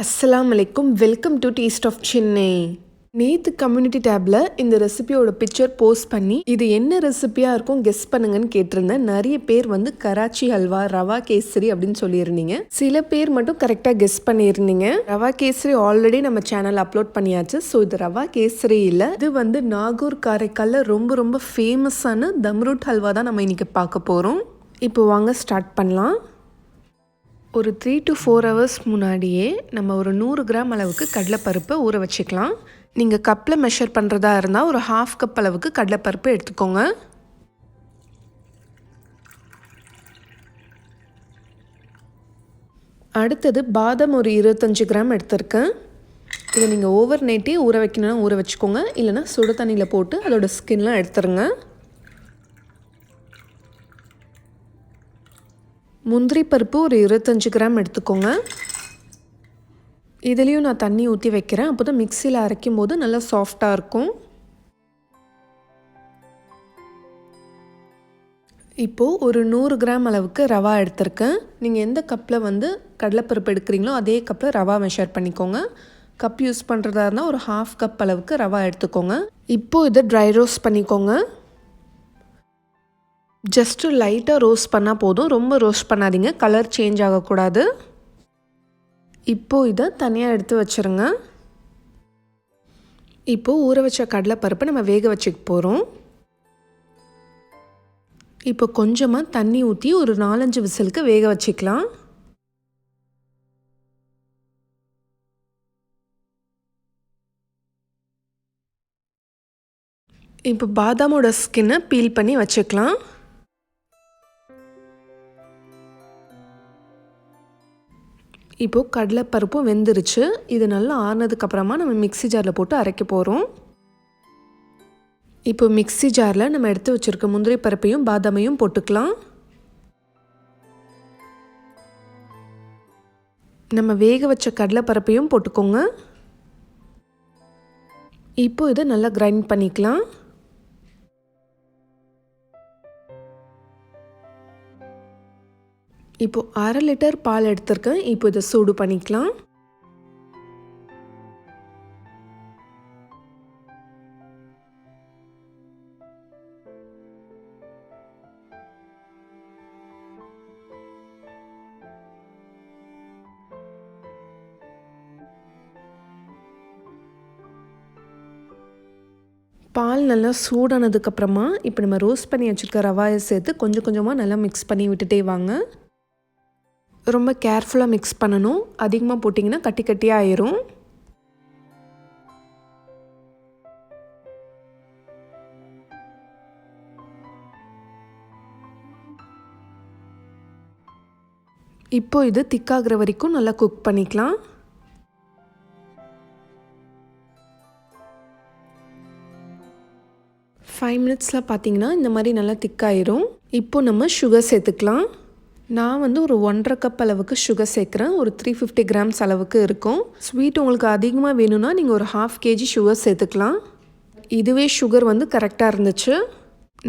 அஸ்ஸலாமு அலைக்கும். Welcome to taste of Chennai. நேற்று கம்யூனிட்டி டேப்பில் இந்த ரெசிபியோட பிக்சர் போஸ்ட் பண்ணி இது என்ன ரெசிபியாக இருக்கும் கெஸ் பண்ணுங்கன்னு கேட்டிருந்தேன். நிறைய பேர் கராச்சி ஹல்வா, ரவா கேசரி அப்படின்னு சொல்லியிருந்தீங்க. சில பேர் மட்டும் கரெக்டாக கெஸ் பண்ணியிருந்தீங்க. ரவா கேசரி ஆல்ரெடி நம்ம சேனல் அப்லோட் பண்ணியாச்சு. ஸோ இது ரவா கேசரி இல்லை, இது நாகூர் காரைக்காலில் ரொம்ப ரொம்ப ஃபேமஸான தம்ரூட் ஹல்வா தான் நம்ம இன்றைக்கி பார்க்க போகிறோம். இப்போ வாங்க ஸ்டார்ட் பண்ணலாம். ஒரு 3 to 4 hours முன்னாடியே நம்ம ஒரு 100 கிராம் அளவுக்கு கடலைப்பருப்பை ஊற வச்சுக்கலாம். நீங்கள் கப்பில் மெஷர் பண்ணுறதா இருந்தால் ஒரு 1/2 கப் அளவுக்கு கடலைப்பருப்பு எடுத்துக்கோங்க. அடுத்தது பாதாம் ஒரு 25 கிராம் எடுத்திருக்கேன். இதை நீங்கள் ஓவர் நைட்டே ஊற வைக்கணும்னா ஊற வச்சுக்கோங்க, இல்லைனா சுடு தண்ணியில் போட்டு அதோட ஸ்கின்லாம் எடுத்துருங்க. முந்திரி பருப்பு ஒரு 25 கிராம் எடுத்துக்கோங்க. இதுலேயும் நான் தண்ணி ஊற்றி வைக்கிறேன், அப்போ தான் மிக்சியில் அரைக்கும் போது நல்லா சாஃப்டாக இருக்கும். இப்போது ஒரு 100 கிராம் அளவுக்கு ரவா எடுத்திருக்கேன். நீங்கள் எந்த கப்பில் கடலைப்பருப்பு எடுக்கிறீங்களோ அதே கப்பில் ரவா மெஷர் பண்ணிக்கோங்க. கப் யூஸ் பண்ணுறதா இருந்தால் ஒரு 1/2 கப் அளவுக்கு ரவா எடுத்துக்கோங்க. இப்போது இதை ட்ரை ரோஸ்ட் பண்ணிக்கோங்க. ஜஸ்ட்டு லைட்டாக ரோஸ்ட் பண்ணால் போதும், ரொம்ப ரோஸ்ட் பண்ணாதீங்க, கலர் சேஞ்ச் ஆகக்கூடாது. இப்போது இதை தனியாக எடுத்து வச்சுருங்க. இப்போது ஊற வச்ச கடலைப்பருப்பை நம்ம வேக வச்சுக்க போகிறோம். இப்போ கொஞ்சமாக தண்ணி ஊற்றி ஒரு 4-5 விசிலுக்கு வேக வச்சுக்கலாம். இப்போ பாதாமோட ஸ்கின்னை பீல் பண்ணி வச்சுக்கலாம். இப்போது கடலைப்பருப்பும் வெந்துருச்சு. இது நல்லா ஆறுனதுக்கப்புறமா நம்ம மிக்ஸி ஜாரில் போட்டு அரைக்க போகிறோம். இப்போ மிக்ஸி ஜாரில் நம்ம எடுத்து வச்சுருக்க முந்திரி பருப்பையும் பாதாமையும் போட்டுக்கலாம். நம்ம வேக வச்ச கடலைப்பருப்பையும் போட்டுக்கோங்க. இப்போ இதை நல்லா கிரைண்ட் பண்ணிக்கலாம். இப்போது 1/2 லிட்டர் பால் எடுத்திருக்கேன். இப்போ இதை சூடு பண்ணிக்கலாம். பால் நல்லா சூடானதுக்கப்புறமா இப்போ நம்ம ரோஸ்ட் பண்ணி வச்சுருக்க ரவாயை சேர்த்து கொஞ்சம் கொஞ்சமாக நல்லா மிக்ஸ் பண்ணி விட்டுட்டே வாங்க. ரொம்ப கேர்ஃபுல்லாக மிக்ஸ் பண்ணணும், அதிகமாக போட்டிங்கன்னா கட்டி கட்டியாக ஆயிரும். இப்போ இது திக்காகிற வரைக்கும் நல்லா குக் பண்ணிக்கலாம். ஃபைவ் மினிட்ஸில் பார்த்தீங்கன்னா இந்த மாதிரி நல்லா திக்காயிரும். இப்போ நம்ம சுகர் சேர்த்துக்கலாம். நான் ஒரு 1.5 கப் அளவுக்கு சுகர் சேர்க்குறேன். ஒரு 350 கிராம்ஸ் அளவுக்கு இருக்கும். ஸ்வீட் உங்களுக்கு அதிகமாக வேணும்னா நீங்கள் ஒரு 1/2 kg சுகர் சேர்த்துக்கலாம். இதுவே சுகர் கரெக்டாக இருந்துச்சு.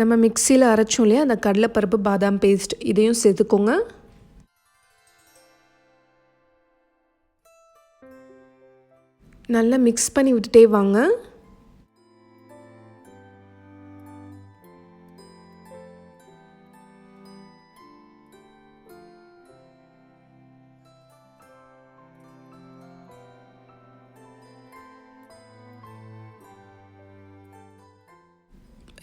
நம்ம மிக்சியில் அரைச்சோம் இல்லையா, அந்த கடலைப்பருப்பு பாதாம் பேஸ்ட் இதையும் சேர்த்துக்கோங்க. நல்லா மிக்ஸ் பண்ணி விட்டுட்டே வாங்க.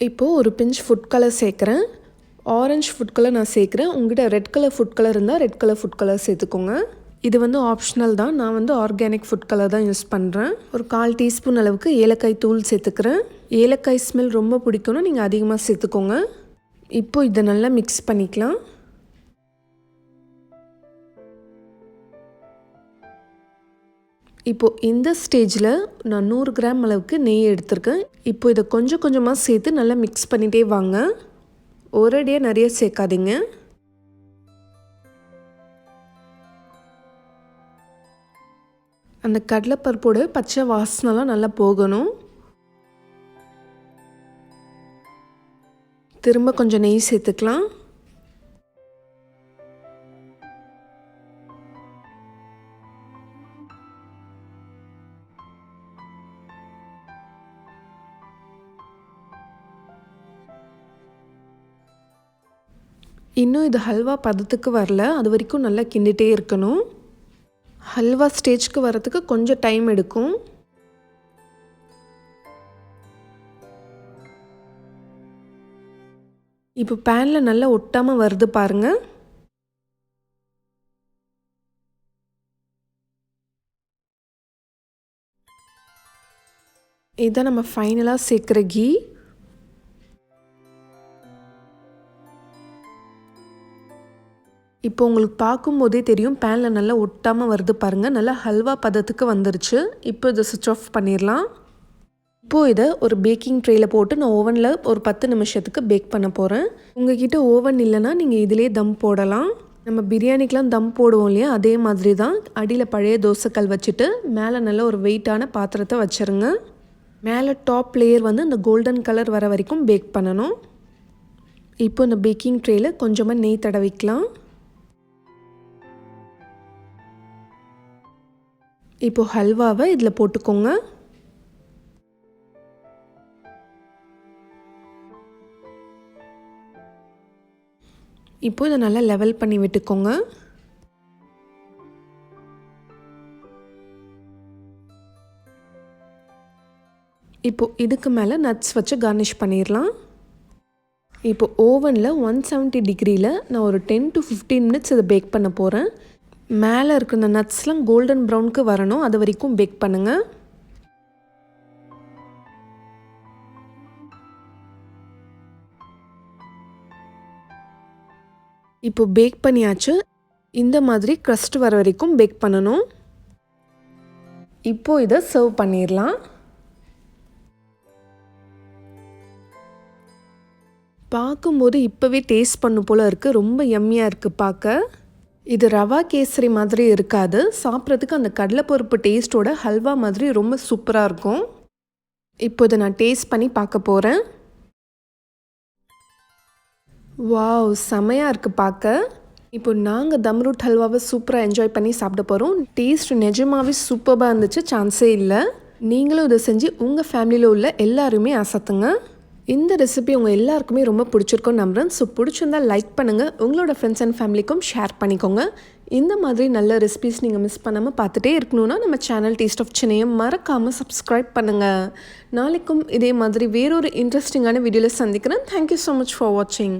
இப்போது ஒரு பிஞ்ச் ஃபுட் கலர் சேர்க்குறேன். ஆரஞ்சு ஃபுட் கலர் நான் சேர்க்குறேன். உங்கள்கிட்ட ரெட் கலர் ஃபுட் கலர் இருந்தால் ரெட் கலர் ஃபுட் கலர் சேர்த்துக்கோங்க. இது ஆப்ஷனல் தான். நான் ஆர்கானிக் ஃபுட் கலர் தான் யூஸ் பண்ணுறேன். ஒரு 1/4 டீஸ்பூன் அளவுக்கு ஏலக்காய் தூள் சேர்த்துக்கிறேன். ஏலக்காய் ஸ்மெல் ரொம்ப பிடிக்கும்னா நீங்கள் அதிகமாக சேர்த்துக்கோங்க. இப்போது இதை நல்லா மிக்ஸ் பண்ணிக்கலாம். இப்போது இந்த ஸ்டேஜில் நான் 100 கிராம் அளவுக்கு நெய் எடுத்திருக்கேன். இப்போ இதை கொஞ்சம் கொஞ்சமாக சேர்த்து நல்லா மிக்ஸ் பண்ணிகிட்டே வாங்க. ஒரேடியாக நிறைய சேர்க்காதீங்க. அந்த கடலைப்பருப்போட பச்சை வாசனைலாம் நல்லா போகணும். திரும்ப கொஞ்சம் நெய் சேர்த்துக்கலாம். இன்னும் இது ஹல்வா பதத்துக்கு வரல, அது வரைக்கும் நல்லா கிண்டிகிட்டே இருக்கணும். ஹல்வா ஸ்டேஜ்க்கு வரதுக்கு கொஞ்சம் டைம் எடுக்கும். இப்போ பேனில் நல்லா ஒட்டாமல் வருது பாருங்கள். இதான் நம்ம ஃபைனலாக சேர்க்குற கீ. இப்போ உங்களுக்கு பார்க்கும்போதே தெரியும் பேனில் நல்லா ஒட்டாமல் வருது பாருங்கள். நல்லா ஹல்வா பதத்துக்கு வந்துருச்சு. இப்போ இதை சுவிட்ச் ஆஃப் பண்ணிடலாம். இப்போது இதை ஒரு பேக்கிங் ட்ரேயில் போட்டு நான் ஓவனில் ஒரு 10 நிமிஷத்துக்கு பேக் பண்ண போகிறேன். உங்ககிட்ட ஓவன் இல்லைன்னா நீங்கள் இதிலே தம் போடலாம். நம்ம பிரியாணிக்கெலாம் தம் போடுவோம் இல்லையா, அதே மாதிரி தான். அடியில் பழைய தோசைக்கல் வச்சுட்டு மேலே நல்ல ஒரு வெயிட்டான பாத்திரத்தை வச்சுருங்க. மேலே டாப் லேயர் வந்து இந்த கோல்டன் கலர் வர வரைக்கும் பேக் பண்ணணும். இப்போ இந்த பேக்கிங் ட்ரேயில் கொஞ்சமாக நெய் தடவிக்கலாம். இப்போ ஹல்வாவை இதில் போட்டுக்கோங்க. இப்போ இதை நல்லா லெவல் பண்ணி விட்டுக்கோங்க. இப்போ இதுக்கு மேலே நட்ஸ் வச்சு கார்னிஷ் பண்ணிடலாம். இப்போ ஓவனில் 170 டிகிரியில் நான் ஒரு 10 to 15 மினிட்ஸ் இதை பேக் பண்ண போகிறேன். மேலே இருக்கிற இந்த நட்ஸ்லாம் கோல்டன் ப்ரௌனுக்கு வரணும், அது வரைக்கும் பேக் பண்ணுங்கள். இப்போ பேக் பண்ணியாச்சு. இந்த மாதிரி க்ரஸ்ட் வர வரைக்கும் பேக் பண்ணணும். இப்போ இதை சர்வ் பண்ணிடலாம். பார்க்கும்போது இப்போவே டேஸ்ட் பண்ணும் போல் இருக்குது. ரொம்ப யம்மியாக இருக்குது பார்க்க. இது ரவா கேசரி மாதிரி இருக்காது. சாப்பிட்றதுக்கு அந்த கடலைப்பருப்பு டேஸ்ட்டோட ஹல்வா மாதிரி ரொம்ப சூப்பராக இருக்கும். இப்போ இதை நான் டேஸ்ட் பண்ணி பார்க்க போகிறேன். வாவ், செமையாக இருக்குது பார்க்க. இப்போ நாங்கள் தம்ரூட் ஹல்வாவை சூப்பராக என்ஜாய் பண்ணி சாப்பிட போகிறோம். டேஸ்ட் நிஜமாகவே சூப்பராக இருந்துச்சு, சான்ஸே இல்லை. நீங்களும் இதை செஞ்சு உங்கள் ஃபேமிலியில் உள்ள எல்லாருமே அசத்துங்க. இந்த ரெசிபி உங்கள் எல்லாருக்குமே ரொம்ப பிடிச்சிருக்கும்னு நம்புகிறேன். ஸோ பிடிச்சிருந்தால் லைக் பண்ணுங்கள், உங்களோட ஃப்ரெண்ட்ஸ் அண்ட் ஃபேமிலிக்கும் ஷேர் பண்ணிக்கோங்க. இந்த மாதிரி நல்ல ரெசிபிஸ் நீங்கள் மிஸ் பண்ணாமல் பார்த்துட்டே இருக்கணும்னா நம்ம சேனல் டேஸ்ட் ஆஃப் சென்னையை மறக்காமல் சப்ஸ்கிரைப் பண்ணுங்கள். நாளைக்கும் இதே மாதிரி வேறொரு இன்ட்ரெஸ்டிங்கான வீடியோவில் சந்திக்கிறேன். தேங்க்யூ ஸோ மச் ஃபார் வாட்சிங்.